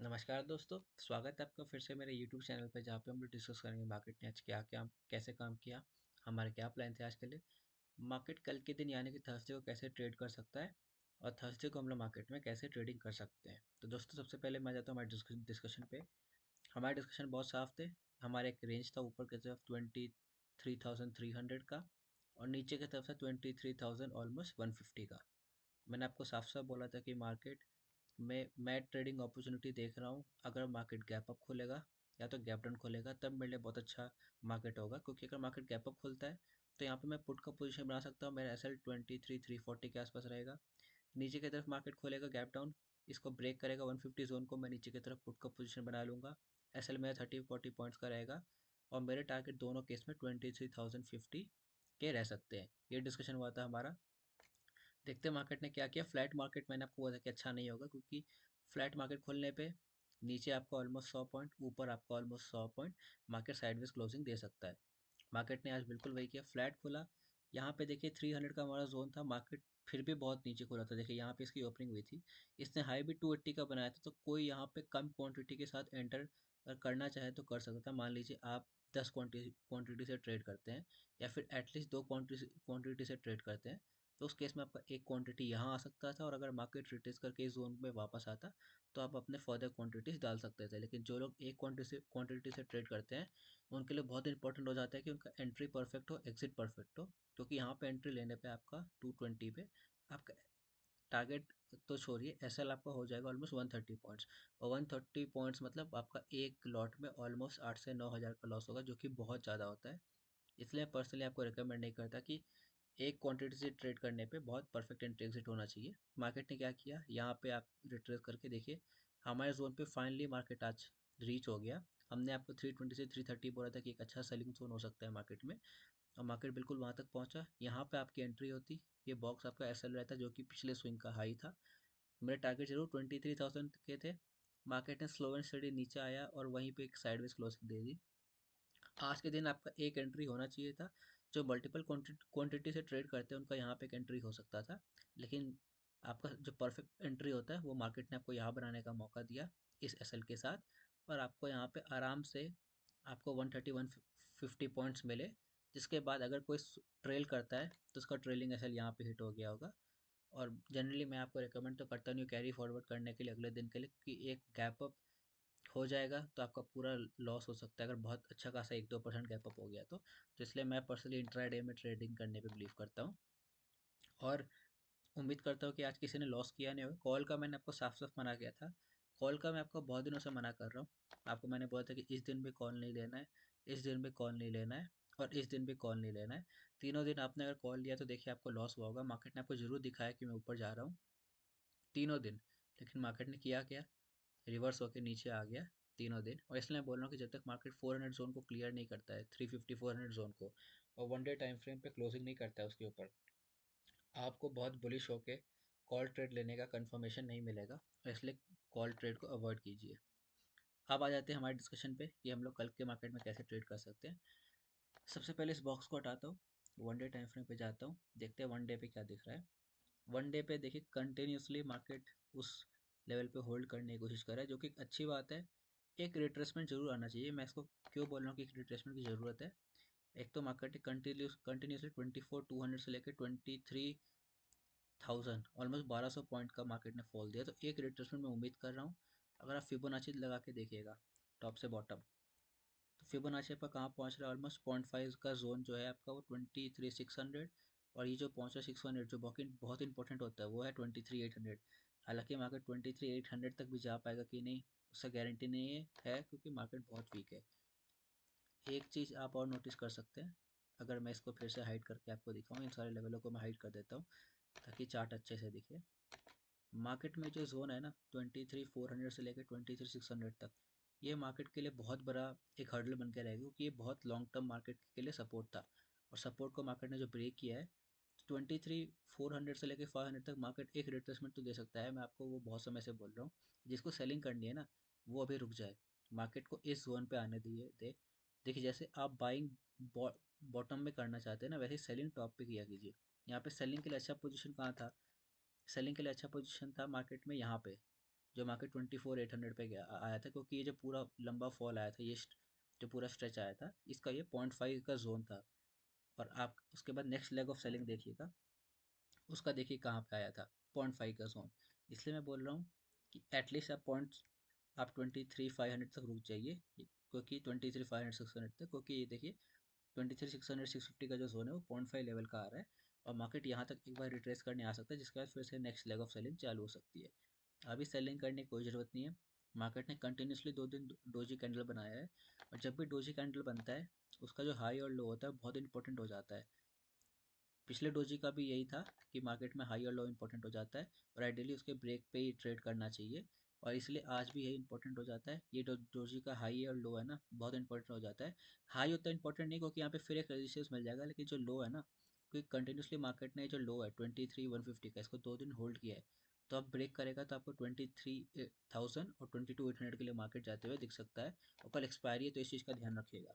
नमस्कार दोस्तों, स्वागत है आपका फिर से मेरे YouTube चैनल पे जहाँ पे हम लोग डिस्कस करेंगे मार्केट ने आज क्या क्या कैसे काम किया, हमारे क्या प्लान थे आज के लिए। मार्केट कल के दिन यानी कि थर्सडे को कैसे ट्रेड कर सकता है और थर्सडे को हम लोग मार्केट में कैसे ट्रेडिंग कर सकते हैं। तो दोस्तों सबसे पहले मैं जाता हूँ हमारे डिस्कशन पे। हमारे डिस्कशन बहुत साफ थे। हमारे एक रेंज था ऊपर की तरफ 23,300 का और नीचे की तरफ था 23,000 ऑलमोस्ट 150 का। मैंने आपको साफ साफ बोला था कि मार्केट मैं ट्रेडिंग अपॉर्चुनिटी देख रहा हूँ। अगर मार्केट गैप अप खोलेगा या तो गैप डाउन खोलेगा तब मेरे लिए बहुत अच्छा मार्केट होगा, क्योंकि अगर मार्केट गैप अप खोलता है तो यहाँ पे मैं पुट का पोजीशन बना सकता हूँ। मेरा एस एल 23,340 के आसपास रहेगा। नीचे की तरफ मार्केट खोलेगा गैप डाउन, इसको ब्रेक करेगा 150 जोन को, मैं नीचे की तरफ पुट का पोजीशन बना लूँगा। एस एल मेरा 30-40 पॉइंट्स का रहेगा और मेरे टारगेट दोनों केस में 23,050 के रह सकते हैं। ये डिस्कशन हुआ था हमारा। देखते हैं मार्केट ने क्या किया। फ्लैट मार्केट मैंने आपको बोला कि अच्छा नहीं होगा, क्योंकि फ्लैट मार्केट खोलने पे नीचे आपको ऑलमोस्ट 100 पॉइंट, ऊपर आपको almost 100 point market sideways closing दे सकता है। मार्केट ने आज बिल्कुल वही किया, फ्लैट खोला। यहाँ पे देखिए 300 का हमारा जोन था, मार्केट फिर भी बहुत नीचे खोला था। देखिए यहाँ पे इसकी ओपनिंग हुई थी, इसने हाई भी 280 का बनाया था। तो कोई यहाँ पे कम क्वांटिटी के साथ एंटर अगर करना चाहे तो कर सकता था। मान लीजिए आप 10 क्वांटिटी से ट्रेड करते हैं या फिर एटलीस्ट 2 क्वांटिटी से ट्रेड करते हैं, तो उस केस में आपका एक क्वांटिटी यहाँ आ सकता था और अगर मार्केट रिट्रेस करके इस जोन में वापस आता तो आप अपने फर्दर क्वांटिटीज डाल सकते थे। लेकिन जो लोग एक क्वांटिटी से ट्रेड करते हैं उनके लिए बहुत इंपॉर्टेंट हो जाता है कि उनका एंट्री परफेक्ट हो, एग्जिट परफेक्ट हो। क्योंकि यहाँ पे एंट्री लेने पे आपका 220 पे आपका टारगेट तो छोड़िए, एसएल आपका हो जाएगा ऑलमोस्ट 130 पॉइंट्स। और 130 पॉइंट्स मतलब आपका एक लॉट में ऑलमोस्ट 8 से 9 हज़ार का लॉस होगा, जो कि बहुत ज़्यादा होता है। इसलिए पर्सनली आपको रिकमेंड नहीं करता कि एक क्वांटिटी से ट्रेड करने पे बहुत परफेक्ट एंट्री एग्जिट होना चाहिए। मार्केट ने क्या किया, यहाँ पे आप रिट्रेस करके देखिए, हमारे जोन पे फाइनली मार्केट आज रीच हो गया। हमने आपको 320 से 330 बोला था कि एक अच्छा सेलिंग जोन हो सकता है मार्केट में, और मार्केट बिल्कुल वहाँ तक पहुँचा। यहाँ पे आपकी एंट्री होती, ये बॉक्स आपका एसएल रहता जो कि पिछले स्विंग का हाई था। मेरे टारगेट जरूर 23,000 के थे। मार्केट ने स्लो एंड स्टडी नीचे आया और वहीं पे एक साइडवेज क्लोजिंग दे दी। आज के दिन आपका एक एंट्री होना चाहिए था। जो मल्टीपल क्वांटिटी से ट्रेड करते हैं उनका यहाँ पे एक एंट्री हो सकता था, लेकिन आपका जो परफेक्ट एंट्री होता है वो मार्केट ने आपको यहाँ बनाने का मौका दिया इस एसएल के साथ। और आपको यहाँ पे आराम से आपको 130-150 पॉइंट्स मिले, जिसके बाद अगर कोई ट्रेल करता है तो उसका ट्रेलिंग एसएल यहाँ पे हिट हो गया होगा। और जनरली मैं आपको रिकमेंड तो करता नहीं हूँ कैरी फॉरवर्ड करने के लिए अगले दिन के लिए, कि एक गैप अप हो जाएगा तो आपका पूरा लॉस हो सकता है अगर बहुत अच्छा खासा 1-2% गैप अप हो गया तो इसलिए मैं पर्सनली इंट्राडे में ट्रेडिंग करने पे बिलीव करता हूँ। और उम्मीद करता हूँ कि आज किसी ने लॉस किया नहीं होगा। कॉल का मैंने आपको साफ साफ मना किया था। कॉल का मैं आपको बहुत दिनों से मना कर रहा हूँ। आपको मैंने बोला था कि इस दिन भी कॉल नहीं लेना है, इस दिन भी कॉल नहीं लेना है और इस दिन भी कॉल नहीं लेना है। तीनों दिन आपने अगर कॉल लिया तो देखिए आपको लॉस हुआ होगा। मार्केट ने आपको जरूर दिखाया कि मैं ऊपर जा रहा हूँ तीनों दिन, लेकिन मार्केट ने किया क्या, रिवर्स होकर नीचे आ गया तीनों दिन। और इसलिए मैं बोल रहा हूँ कि जब तक मार्केट 400 जोन को क्लियर नहीं करता है, 350 400 जोन को, और वन डे टाइम फ्रेम पे क्लोजिंग नहीं करता है उसके ऊपर, आपको बहुत बुलिश होके कॉल ट्रेड लेने का कंफर्मेशन नहीं मिलेगा। और इसलिए कॉल ट्रेड को अवॉइड कीजिए। अब आ जाते हैं हमारे डिस्कशन पे कि हम लोग कल के मार्केट में कैसे ट्रेड कर सकते हैं। सबसे पहले इस बॉक्स को हटाता हूँ, वन डे टाइम फ्रेम पे जाता हूँ, देखते हैं वन डे पे क्या दिख रहा है। वन डे पे देखिए कंटिन्यूसली मार्केट उस लेवल पे होल्ड करने की कोशिश कर रहा है, जो कि एक अच्छी बात है। एक रिट्रेसमेंट जरूर आना चाहिए। मैं इसको क्यों बोल रहा हूँ कि एक रिट्रेसमेंट की ज़रूरत है। एक तो मार्केट कंटिन्यूसली 24,200 से लेकर 23,000 ऑलमोस्ट 1200 पॉइंट का मार्केट ने फॉल दिया, तो एक रिट्रेसमेंट मैं उम्मीद कर रहा हूँ। अगर आप फिबोनाची लगा के देखिएगा टॉप से बॉटम, तो फिबोनाची आपका कहाँ पहुँच रहा है, ऑलमोस्ट 0.5 का जोन जो है आपका वो 23,600, और ये जो पहुँचा 600 जो बहुत बहुत इंपॉर्टेंट होता है वो है 23,800। हालांकि मार्केट 23,800 तक भी जा पाएगा कि नहीं उसका गारंटी नहीं है, क्योंकि मार्केट बहुत वीक है। एक चीज़ आप और नोटिस कर सकते हैं, अगर मैं इसको फिर से हाइड करके आपको दिखाऊँ, इन सारे लेवलों को मैं हाइड कर देता हूँ ताकि चार्ट अच्छे से दिखे। मार्केट में जो जोन है ना 23,400 से लेकर 23,600 तक, ये मार्केट के लिए बहुत बड़ा एक हर्डल बन के रहेगा, क्योंकि ये बहुत लॉन्ग टर्म मार्केट के लिए सपोर्ट था। और सपोर्ट को मार्केट ने जो ब्रेक किया है, 23,400 से लेकर 500 तक मार्केट एक रिट्रेसमेंट तो दे सकता है। मैं आपको वो बहुत समय से बोल रहा हूँ, जिसको सेलिंग करनी है ना वो अभी रुक जाए, मार्केट को इस जोन पे आने दिए दे। देखिए जैसे आप बाइंग बॉटम में करना चाहते हैं ना, वैसे सेलिंग टॉप पे किया कीजिए। यहाँ पे सेलिंग के लिए अच्छा पोजीशन कहाँ था, सेलिंग के लिए अच्छा पोजीशन था मार्केट में यहाँ पे जो मार्केट 24,800 पे गया आया था, क्योंकि ये जो पूरा लंबा फॉल आया था, ये जो पूरा स्ट्रेच आया था, इसका ये 0.5 का जोन था। और आप उसके बाद नेक्स्ट लेग ऑफ सेलिंग देखिएगा, उसका देखिए कहाँ पे आया था, 0.5 का जोन। इसलिए मैं बोल रहा हूँ कि एटलीस्ट आप 23,500 तक रुक जाइए, क्योंकि 23,500 600 तक, क्योंकि ये देखिए 23,600 650 का जो जोन है वो 0.5 लेवल का आ रहा है। और मार्केट यहाँ तक एक बार रिट्रेस करने आ सकता है, जिसके बाद फिर से नेक्स्ट लेग ऑफ सेलिंग चालू हो सकती है। अभी सेलिंग करने की कोई ज़रूरत नहीं है। मार्केट ने कंटिन्यूसली 2 दिन डोजी कैंडल बनाया है, और जब भी डोजी कैंडल बनता है, उसका जो हाई और लो होता है बहुत इंपॉर्टेंट हो जाता है। पिछले डोजी का भी यही था कि मार्केट में हाई और लो इंपॉर्टेंट हो जाता है, और आइडियली उसके ब्रेक पे ही ट्रेड करना चाहिए। और इसलिए आज भी यही इंपॉर्टेंट हो जाता है। ये डोजी का हाई और लो है ना, बहुत इंपॉर्टेंट हो जाता है। हाई उतना इंपॉर्टेंट नहीं, क्योंकि यहाँ पे फिर एक रेजिस्टेंस मिल जाएगा, लेकिन जो लो है ना, क्योंकि कंटिन्यूसली मार्केट ने जो लो है 23,150 का, इसको 2 दिन होल्ड किया है। तो अब ब्रेक करेगा तो आपको 23,000 और 22,800 के लिए मार्केट जाते हुए दिख सकता है। और कल एक्सपायरी है, तो इस चीज़ का ध्यान रखिएगा।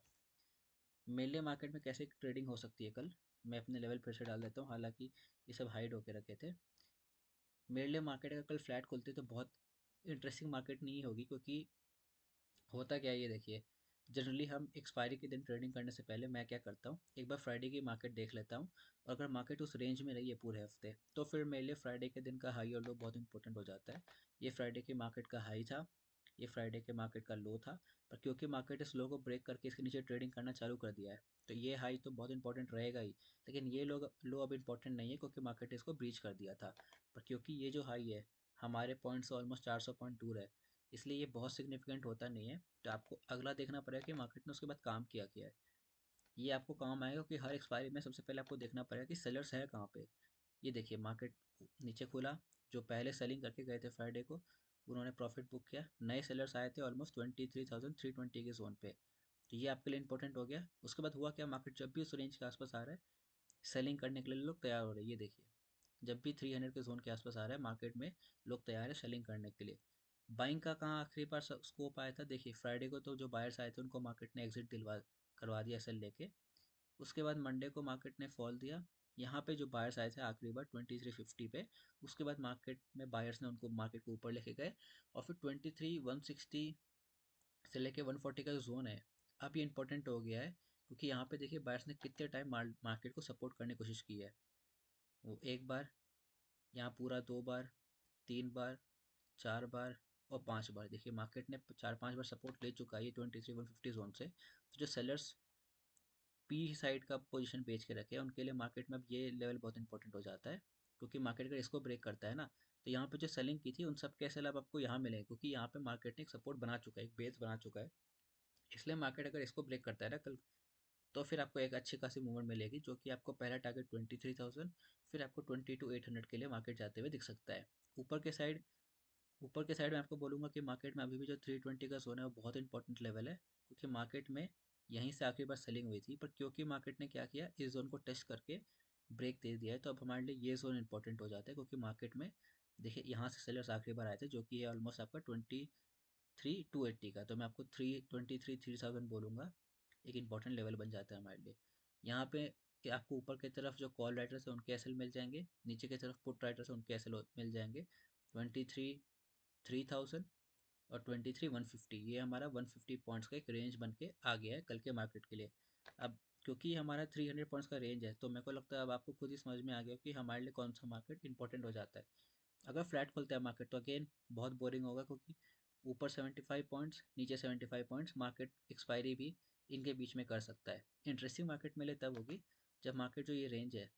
मेनली मार्केट में कैसे ट्रेडिंग हो सकती है कल, मैं अपने लेवल फिर से डाल देता हूँ, हालांकि ये सब हाइड होके रखे थे। मेरे लिए मार्केट अगर कल फ्लैट खुलती है तो बहुत इंटरेस्टिंग मार्केट नहीं होगी, क्योंकि होता क्या है ये देखिए। जनरली हम एक्सपायरी के दिन ट्रेडिंग करने से पहले मैं क्या करता हूँ, एक बार फ्राइडे की मार्केट देख लेता हूँ। और अगर मार्केट उस रेंज में रही है पूरे हफ्ते, तो फिर मेरे लिए फ्राइडे के दिन का हाई और लो बहुत इंपॉर्टेंट हो जाता है। ये फ्राइडे की मार्केट का हाई था, ये फ्राइडे के मार्केट का लो था। पर क्योंकि मार्केट इस लो को ब्रेक करके इसके नीचे ट्रेडिंग करना चालू कर दिया है, तो ये हाई तो बहुत इंपॉर्टेंट रहेगा ही। लेकिन ये लो अब इंपॉर्टेंट नहीं है, क्योंकि मार्केट इसको ब्रीच कर दिया था। पर क्योंकि ये जो हाई है हमारे पॉइंट से ऑलमोस्ट 400 पॉइंट दूर है, इसलिए ये बहुत सिग्निफिकेंट होता नहीं है। तो आपको अगला देखना पड़ेगा कि मार्केट ने उसके बाद काम किया क्या है। ये आपको काम आएगा कि हर एक्सपायरी में सबसे पहले आपको देखना पड़ेगा कि सेलर्स है कहाँ पे। ये देखिए मार्केट नीचे खुला, जो पहले सेलिंग करके गए थे फ्राइडे को, उन्होंने प्रॉफिट बुक किया। नए सेलर्स आए थे ऑलमोस्ट 23,320 के जोन पे। तो ये आपके लिए इंपॉर्टेंट हो गया। उसके बाद हुआ क्या, मार्केट जब भी उस रेंज के आसपास आ रहा है, सेलिंग करने के लिए लोग तैयार हो रहे हैं। ये देखिए, जब भी 300 के जोन के आसपास आ रहा है मार्केट में, लोग तैयार है सेलिंग करने के लिए। बाइंग का कहाँ आखिरी बार स्कोप आया था, देखिए फ्राइडे को तो जो बायर्स आए थे उनको मार्केट ने एग्जिट दिलवा करवा दिया सेल लेके। उसके बाद मंडे को मार्केट ने फॉल दिया। यहाँ पे जो बायर्स आए थे आखिरी बार 2350 पे, उसके बाद मार्केट में बायर्स ने उनको मार्केट को ऊपर लेके गए। और फिर 23,160 से लेके 140 का जो जोन है, अब ये इंपॉर्टेंट हो गया है, क्योंकि यहाँ पे देखिए बायर्स ने कितने टाइम मार्केट को सपोर्ट करने की कोशिश की है। वो एक बार, यहाँ पूरा 2 बार, 3 बार, 4 बार और 5 बार। देखिए मार्केट ने 4-5 बार सपोर्ट ले चुका है ये 23,150 जोन से। तो जो सेलर्स पी साइड का पोजीशन बेच के रखे हैं, उनके लिए मार्केट में अब ये लेवल बहुत इंपॉर्टेंट हो जाता है। क्योंकि मार्केट अगर इसको ब्रेक करता है ना, तो यहाँ पे जो सेलिंग की थी उन सब के एसएल अब आपको यहाँ मिलेंगे, क्योंकि यहाँ पे मार्केट ने एक सपोर्ट बना चुका है, एक बेस बना चुका है। इसलिए मार्केट अगर इसको ब्रेक करता है ना कल, तो फिर आपको एक अच्छी खासी मूवमेंट मिलेगी, जो कि आपको पहला टारगेट 23,000, फिर आपको 22,800 के लिए मार्केट जाते हुए दिख सकता है। ऊपर के साइड ऊपर के साइड में आपको बोलूँगा कि मार्केट में अभी भी जो 320 का जोन है वो बहुत इंपॉर्टेंट लेवल है, क्योंकि मार्केट में यहीं से आखिरी बार सेलिंग हुई थी। पर क्योंकि मार्केट ने क्या किया, इस जोन को टेस्ट करके ब्रेक दे दिया है, तो अब हमारे लिए ये जोन इंपॉर्टेंट हो जाता है। क्योंकि मार्केट में देखिए यहाँ से सेलर्स आखिरी बार आए थे, जो कि है ऑलमोस्ट आपका 23,280 का। तो मैं आपको 3,300 बोलूँगा, एक इंपॉर्टेंट लेवल बन जाता है हमारे लिए। यहाँ पे कि आपको ऊपर की तरफ जो कॉल राइटर्स है उनके एसएल मिल जाएंगे, नीचे की तरफ पुट राइटर्स है उनके एसएल मिल जाएंगे। 23,3000 और 23,150, ये हमारा 150 पॉइंट्स का एक रेंज बन के आ गया है कल के मार्केट के लिए। अब क्योंकि हमारा 300 पॉइंट्स का रेंज है, तो मेरे को लगता है अब आपको खुद ही समझ में आ गया कि हमारे लिए कौन सा मार्केट इंपॉर्टेंट हो जाता है। अगर फ्लैट खुलता है मार्केट, तो अगेन बहुत बोरिंग होगा, क्योंकि ऊपर 75 पॉइंट्स, नीचे 75 पॉइंट्स, मार्केट एक्सपायरी भी इनके बीच में कर सकता है। इंटरेस्टिंग मार्केट मिले तब होगी जब मार्केट जो ये रेंज है,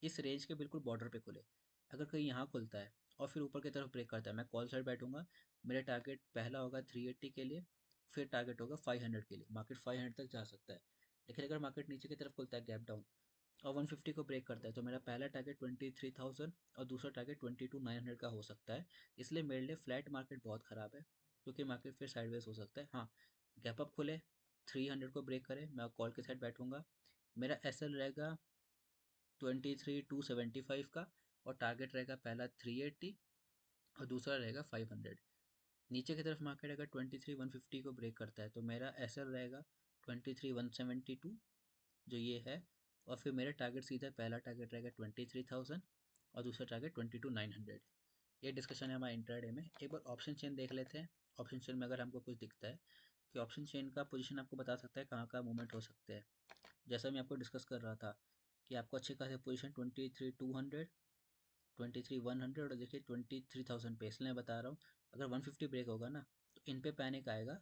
इस रेंज के बिल्कुल बॉर्डर पे खुले। अगर कहीं यहाँ खुलता है और फिर ऊपर की तरफ ब्रेक करता है, मैं कॉल साइड बैठूंगा। मेरा टारगेट पहला होगा 380 के लिए, फिर टारगेट होगा 500 के लिए। मार्केट 500 तक जा सकता है। लेकिन अगर मार्केट नीचे की तरफ खुलता है गैप डाउन और 150 को ब्रेक करता है, तो मेरा पहला टारगेट 23,000 और दूसरा टारगेट 22,900 का हो सकता है। इसलिए मेरे लिए फ्लैट मार्केट बहुत ख़राब है, क्योंकि मार्केट फिर साइडवेज हो सकता है। हाँ, गैप अप खुले, 300 को ब्रेक करे, मैं कॉल के साइड बैठूंगा। मेरा एसएल रहेगा 23,275 का, और टारगेट रहेगा पहला 380 और दूसरा रहेगा 500। नीचे की तरफ मार्केट अगर 23,150 को ब्रेक करता है, तो मेरा एसएल रहेगा 23,172, जो ये है। और फिर मेरा टारगेट सीधा पहला टारगेट रहेगा 23,000 और दूसरा टारगेट 22,900। ये डिस्कशन है हमारा इंट्राडे में। एक बार ऑप्शन चेन देख लेते हैं। ऑप्शन चेन में अगर हमको कुछ दिखता है कि ऑप्शन चेन का पोजीशन आपको बता सकता है कहाँ कहाँ मूवमेंट हो सकते हैं। जैसा मैं आपको डिस्कस कर रहा था कि आपको अच्छे खासे पोजीशन 23,200, 23,100 और देखिए 23,000 पे, इसलिए मैं बता रहा हूँ अगर 150 ब्रेक होगा ना तो इन पे पैनिक आएगा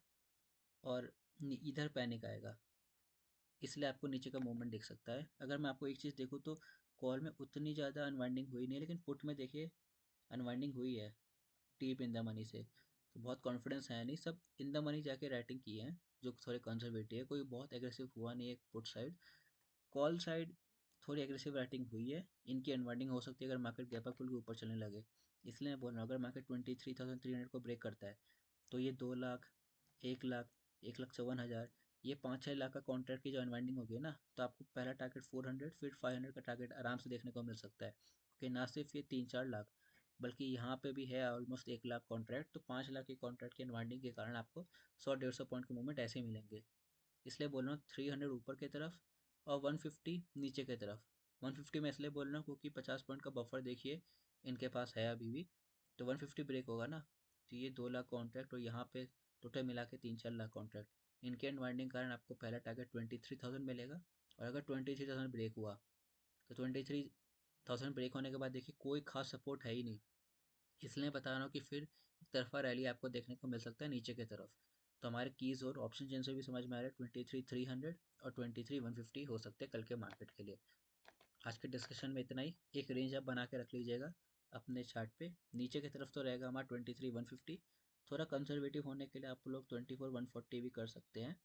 और इधर पैनिक आएगा, इसलिए आपको नीचे का मूवमेंट दिख सकता है। अगर मैं आपको एक चीज़ देखूँ तो कॉल में उतनी ज़्यादा अनवाइंडिंग हुई नहीं है, लेकिन पुट में देखिए अनवाइंडिंग हुई है डीप इन द मनी से। तो बहुत कॉन्फिडेंस है नहीं, सब इन द मनी जाके राइटिंग की है जो थोड़े कंजर्वेटिव है, कोई बहुत एग्रेसिव हुआ नहीं है पुट साइड। कॉल साइड थोड़ी एग्रेसिव राइटिंग हुई है, इनकी अनवाइंडिंग हो सकती है अगर मार्केट गैप अप खुल के ऊपर चलने लगे। इसलिए मैं बोल रहा हूँ अगर मार्केट 23,300 को ब्रेक करता है तो ये 2 लाख, 1 लाख, 1,54,000, ये 5-6 लाख का कॉन्ट्रैक्ट की जो अनवाइंडिंग होगी ना, तो आपको पहला टारगेट 400 फिर 500 का टारगेट आराम से देखने को मिल सकता है। क्योंकि ना सिर्फ ये 3-4 लाख बल्कि यहाँ पे भी है ऑलमोस्ट 1 लाख कॉन्ट्रैक्ट, तो 5 लाख के कॉन्ट्रैक्ट की अनवाइंडिंग के कारण आपको 100-150 पॉइंट के मूवमेंट ऐसे ही मिलेंगे। इसलिए बोल रहा हूँ 300 ऊपर की तरफ और 150 नीचे की तरफ। 150 में इसलिए बोल रहा हूँ क्योंकि 50 पॉइंट का बफर देखिए इनके पास है अभी भी। तो 150 ब्रेक होगा ना तो ये 2 लाख कॉन्ट्रैक्ट और यहाँ पे टोटल मिला के 3-4 लाख कॉन्ट्रैक्ट, इनके अनवाइंडिंग कारण आपको पहला टारगेट 23,000 मिलेगा। और अगर 23,000 ब्रेक हुआ तो 23,000 ब्रेक होने के बाद देखिए कोई खास सपोर्ट है ही नहीं, इसलिए बता रहा हूँ कि फिर एक तरफा रैली आपको देखने को मिल सकता है नीचे की तरफ। तो हमारे कीज़ और ऑप्शन चेन से भी समझ में आ रहा है 23,300 और 23,150 हो सकते हैं कल के मार्केट के लिए। आज के डिस्कशन में इतना ही। एक रेंज आप बना के रख लीजिएगा अपने चार्ट पे, नीचे की तरफ तो रहेगा हमारा 23,150। थोड़ा कंजर्वेटिव होने के लिए आप लोग 24,140 भी कर सकते हैं,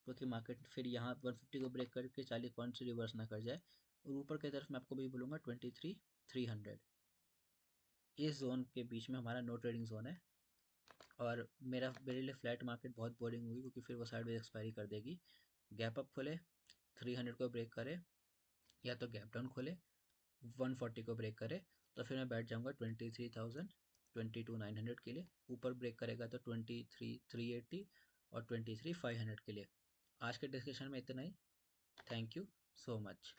क्योंकि मार्केट फिर यहाँ 150 को ब्रेक करके 40 पॉइंट से रिवर्स ना कर जाए। और ऊपर की तरफ मैं आपको भी बोलूँगा 23,300, इस जोन के बीच में हमारा नो ट्रेडिंग जोन है। और मेरे लिए फ्लैट मार्केट बहुत बोरिंग होगी क्योंकि फिर वो साइडवेज एक्सपायरी कर देगी। गैप अप खोले, 300 को ब्रेक करे, या तो गैप डाउन खोले 140 को ब्रेक करे, तो फिर मैं बैठ जाऊंगा 23,000, 22,900 के लिए। ऊपर ब्रेक करेगा तो 23,380 और 23,500 के लिए। आज के डिस्कशन में इतना ही। Thank you so much.